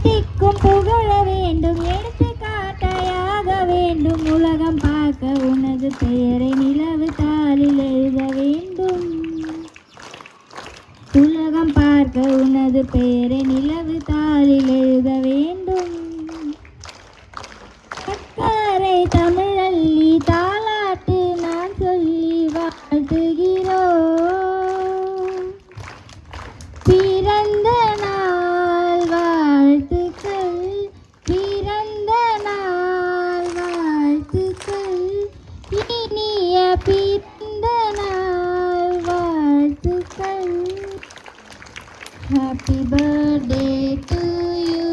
திக்கும் புகழ வேண்டும், எடுத்துக்காட்டையாக வேண்டும். உலகம் பார்க்க உனது பெயரை நிலவு தாளில் எழுத வேண்டும். உலகம் பார்க்க உனது பெயரை நிலவு தாளில் எழுத வேண்டும். அக்கறை தமிழல்லி தாலாட்டு நான் சொல்லி வாழ்த்துகிறோம். பிறந்த நாள் வாழ்த்துக்கள், பிறந்த நாள் வாழ்த்துக்கள், இனிய பிறந்த நாள் வாழ்த்துக்கள். Happy birthday to you.